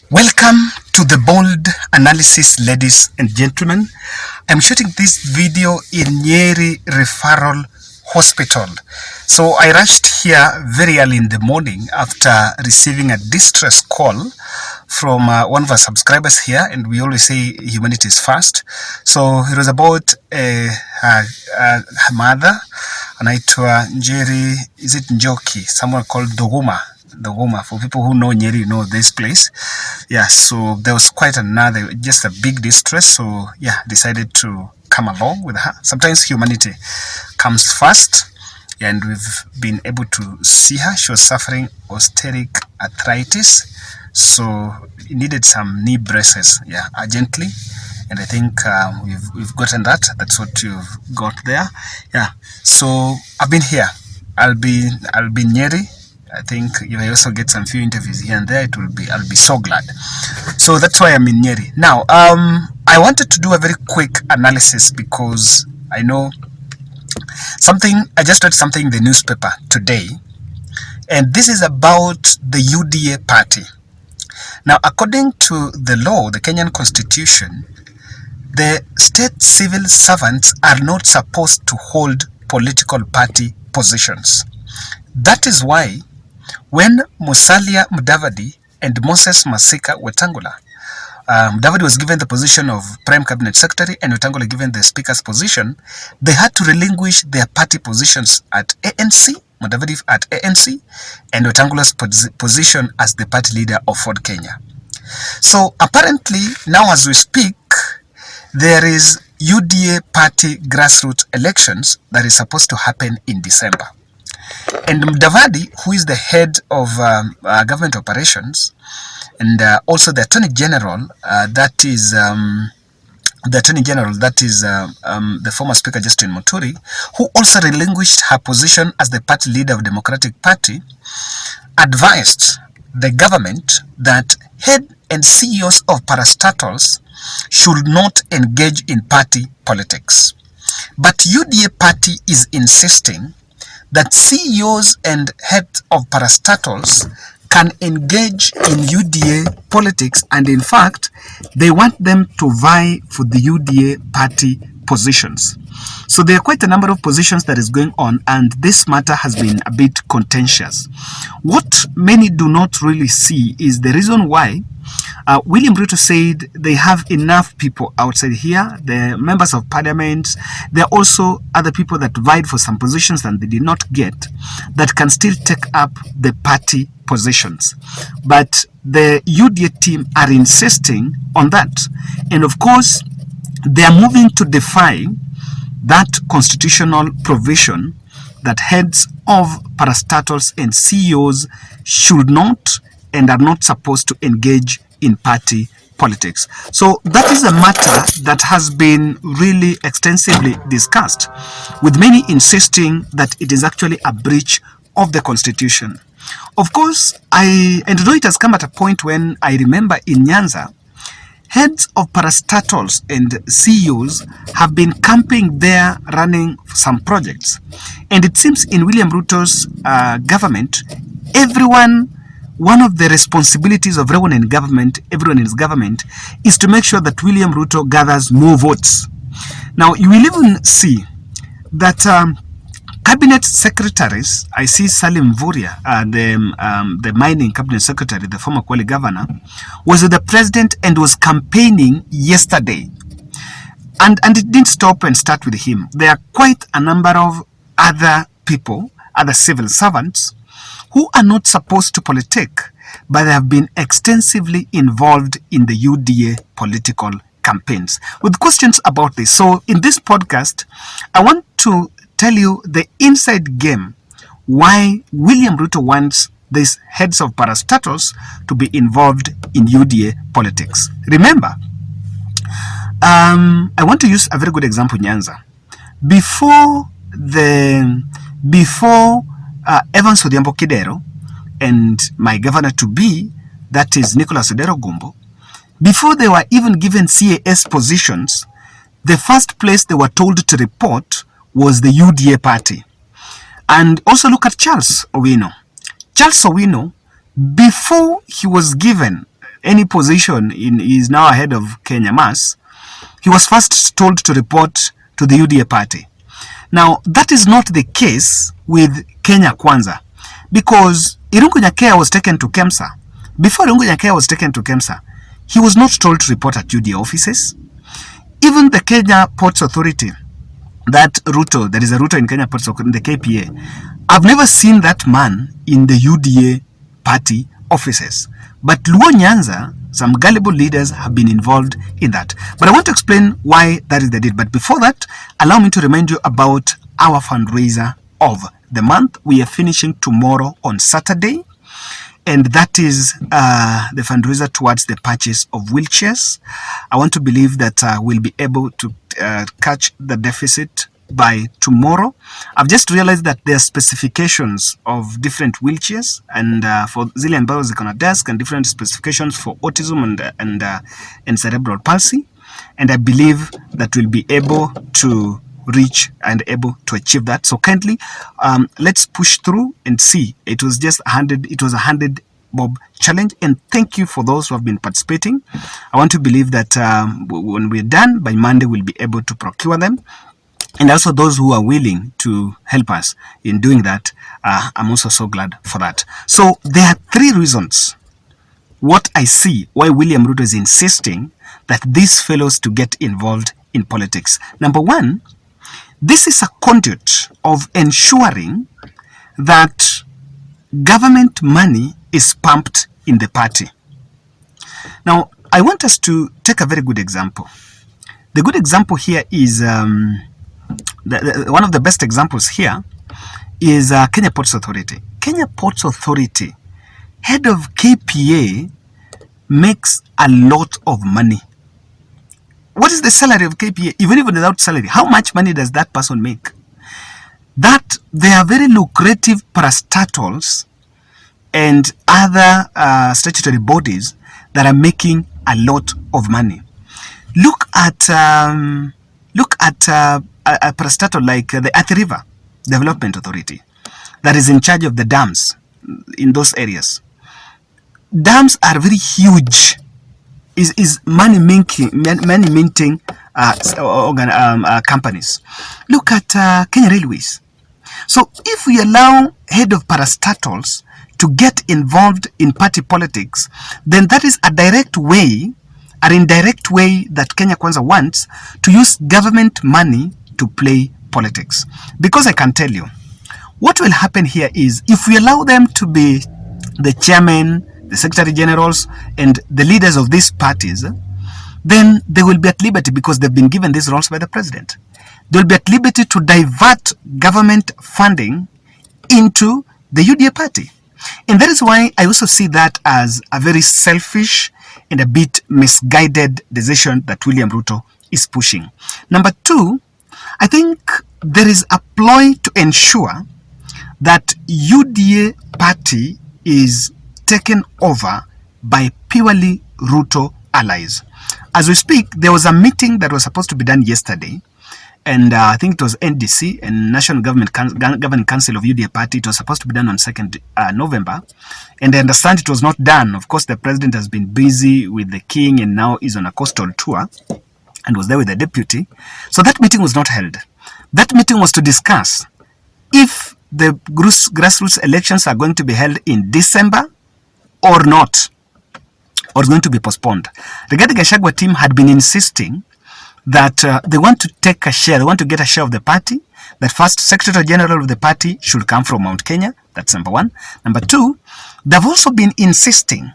Welcome to the Bold Analysis, ladies and gentlemen. I'm shooting this video in Nyeri Referral Hospital. So I rushed here very early in the morning after receiving a distress call from one of our subscribers here, and we always say humanity is first. So it was about her mother, anaitwa Njeri, is it Njoki? Someone called Doguma. For people who know Nyeri, you know this place. Yeah, so there was quite just a big distress. So yeah, decided to come along with her. Sometimes humanity comes first, and we've been able to see her. She was suffering osteoarthritis, so needed some knee braces, yeah, urgently. And I think we've gotten that. That's what you've got there. Yeah. So I've been here. I'll be in Nyeri. I think if I also get some few interviews here and there, I'll be so glad. So that's why I'm in Nyeri. Now, I wanted to do a very quick analysis because I know I just read something in the newspaper today, and this is about the UDA party. Now, according to the law, the Kenyan Constitution, the state civil servants are not supposed to hold political party positions. That is why when Musalia Mudavadi and Moses Masika Wetangula, Mudavadi was given the position of Prime Cabinet Secretary and Wetangula given the Speaker's position, they had to relinquish their party positions at ANC, Mudavadi at ANC, and Wetangula's position as the party leader of Ford Kenya. So apparently, now as we speak, there is UDA party grassroots elections that is supposed to happen in December. And Mudavadi, who is the head of government operations, and also the Attorney General, that is the former Speaker Justin MUTURI, who also relinquished her position as the party leader of Democratic Party, advised the government that head and CEOs of parastatals should not engage in party politics. But UDA party is insisting that CEOs and heads of parastatals can engage in UDA politics, and in fact, they want them to vie for the UDA party positions. So there are quite a number of positions that is going on, and this matter has been a bit contentious. What many do not really see is the reason why William Ruto said they have enough people outside here, the members of parliament. There are also other people that vied for some positions and they did not get, that can still take up the party positions. But the UDA team are insisting on that. And of course, they are moving to defy that constitutional provision that heads of parastatals and CEOs should not and are not supposed to engage in party politics. So that is a matter that has been really extensively discussed, with many insisting that it is actually a breach of the Constitution. Of course, and though it has come at a point when I remember in Nyanza, heads of parastatals and CEOs have been camping there running some projects. And it seems in William Ruto's government, one of the responsibilities of everyone in government is to make sure that William Ruto gathers more votes. Now, you will even see that cabinet secretaries, I see Salim Vuria, the mining cabinet secretary, the former Kwale governor, was with the president and was campaigning yesterday. And it didn't stop and start with him. There are quite a number of other people, other civil servants, who are not supposed to politic, but they have been extensively involved in the UDA political campaigns, with questions about this. So in this podcast, I want to tell you the inside game why William Ruto wants these heads of parastatals to be involved in UDA politics. Remember, I want to use a very good example, Nyanza. Before Evans Odhiambo Kidero and my governor-to-be, that is Nicholas Odero Gumbo, before they were even given CAS positions, the first place they were told to report was the UDA party. And also look at Charles Owino. Charles Owino, before he was given any position he is now ahead of Kenya Mass, he was first told to report to the UDA party. Now, that is not the case with Kenya Kwanza, because Irungu Nyakea was taken to KEMSA. Before Irungu Nyakea was taken to KEMSA, he was not told to report at UDA offices. Even the Kenya Ports Authority, that Ruto, there is a Ruto in Kenya Ports Authority, the KPA, I've never seen that man in the UDA party offices. But Luo Nyanza, some gullible leaders have been involved in that. But I want to explain why that is the deal. But before that, allow me to remind you about our fundraiser of the month. We are finishing tomorrow on Saturday. And that is the fundraiser towards the purchase of wheelchairs. I want to believe that we'll be able to catch the deficit by tomorrow. I've just realized that there are specifications of different wheelchairs, and for zile ambazo ziko na desk, and different specifications for autism and cerebral palsy, and I believe that we'll be able to reach and able to achieve that. So kindly let's push through and see. It was just 100 bob challenge, and thank you for those who have been participating. I want to believe that when we're done by Monday, we'll be able to procure them. And also those who are willing to help us in doing that, I'm also so glad for that. So there are 3 reasons what I see why William Ruto is insisting that these fellows to get involved in politics. Number 1, this is a conduit of ensuring that government money is pumped in the party. Now, I want us to take a very good example. The good example here is one of the best examples here is Kenya Ports Authority. Kenya Ports Authority, head of KPA, makes a lot of money. What is the salary of KPA? Even without salary, how much money does that person make? That they are very lucrative parastatals and other statutory bodies that are making a lot of money. Look at a parastatal like the Athi River Development Authority that is in charge of the dams in those areas. Dams are very huge. Is money minting companies. Look at Kenya Railways. So if we allow head of parastatals to get involved in party politics, then that is a direct way, an indirect way that Kenya Kwanza wants to use government money to play politics. Because I can tell you, what will happen here is if we allow them to be the chairman, the secretary generals, and the leaders of these parties, then they will be at liberty because they've been given these roles by the president. They'll be at liberty to divert government funding into the UDA party. And that is why I also see that as a very selfish and a bit misguided decision that William Ruto is pushing. Number 2, I think there is a ploy to ensure that UDA party is taken over by purely Ruto allies. As we speak, there was a meeting that was supposed to be done yesterday, and I think it was NDC and National Governing Council of UDA Party. It was supposed to be done on 2nd November, and I understand it was not done. Of course, the president has been busy with the king and now is on a coastal tour and was there with the deputy. So that meeting was not held. That meeting was to discuss if the grassroots elections are going to be held in December or not, or is going to be postponed. Rigathi Gachagua team had been insisting that they want to take a share, they want to get a share of the party, that first Secretary General of the party should come from Mount Kenya. That's number 1. Number 2, they've also been insisting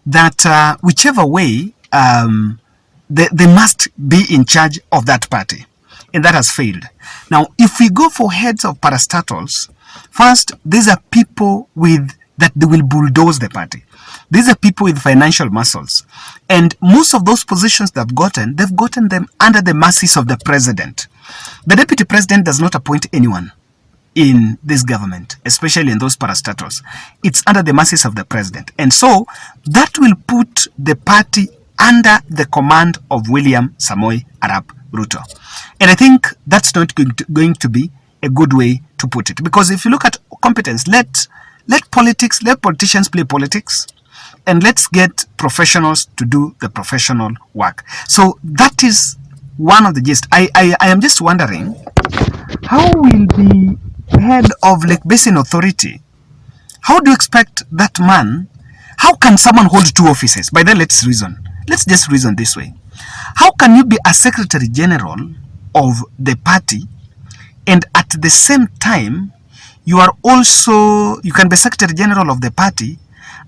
that whichever way, they must be in charge of that party. And that has failed. Now, if we go for heads of parastatals, first, these are people that they will bulldoze the party. These are people with financial muscles. And most of those positions they've gotten them under the mercies of the president. The deputy president does not appoint anyone in this government, especially in those parastatals. It's under the mercies of the president. And so that will put the party under the command of William Samoei Arap Ruto. And I think that's not going to be a good way to put it. Because if you look at competence, let Let politicians play politics, and let's get professionals to do the professional work. So that is one of the gist. I am just wondering, how will the head of Lake Basin Authority, how do you expect that man, how can someone hold two offices? By then, let's reason. Let's just reason this way. How can you be a Secretary General of the party, and at the same time, you can be Secretary General of the party,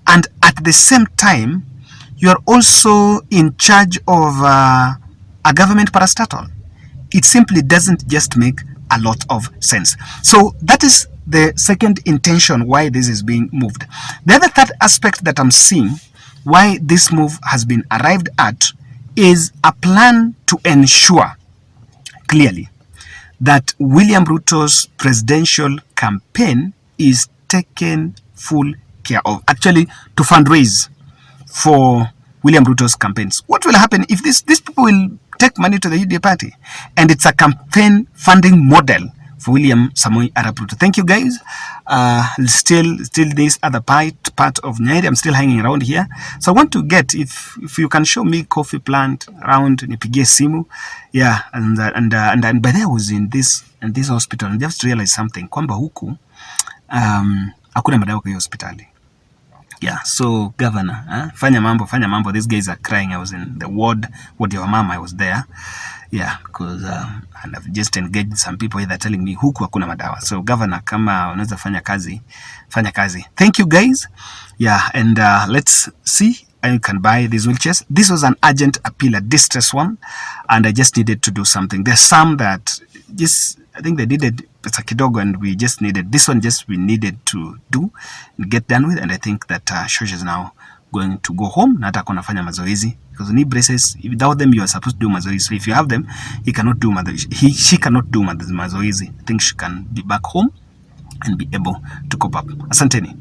and at the same time, you are also in charge of a government parastatal? It simply doesn't just make a lot of sense. So that is the second intention why this is being moved. The other third aspect that I'm seeing why this move has been arrived at is a plan to ensure clearly that William Ruto's presidential campaign is taken full care of. Actually, to fundraise for William Ruto's campaigns. What will happen if these people will take money to the UDA party? And it's a campaign funding model for William Samoei Arap Ruto. Thank you, guys. Still this other part of Nyeri. I'm still hanging around here. So I want to get, if you can show me coffee plant around nipigie simu. Yeah, and by then I was in this hospital and just realized something, kwamba huku hakuna madawa kwa hospitali. Yeah, so governor, fanya mambo. These guys are crying. I was in the ward your mama, I was there. Yeah, because and I've just engaged some people either telling me huku hakuna madawa. So governor, kama unaweza fanya kazi. Thank you, guys. Yeah, and let's see. You can buy these wheelchairs. This was an urgent appeal, a distress one, and I just needed to do something. There's some that I think they did it pesa kidogo, and we just needed this one. We needed to do and get done with, and I think that Shosh is now going to go home. Na hata kunafanya mazoezi, because knee braces, without them you are supposed to do mazoezi. So if you have them, she cannot do mazoezi. I think she can be back home and be able to cope up. Asanteni.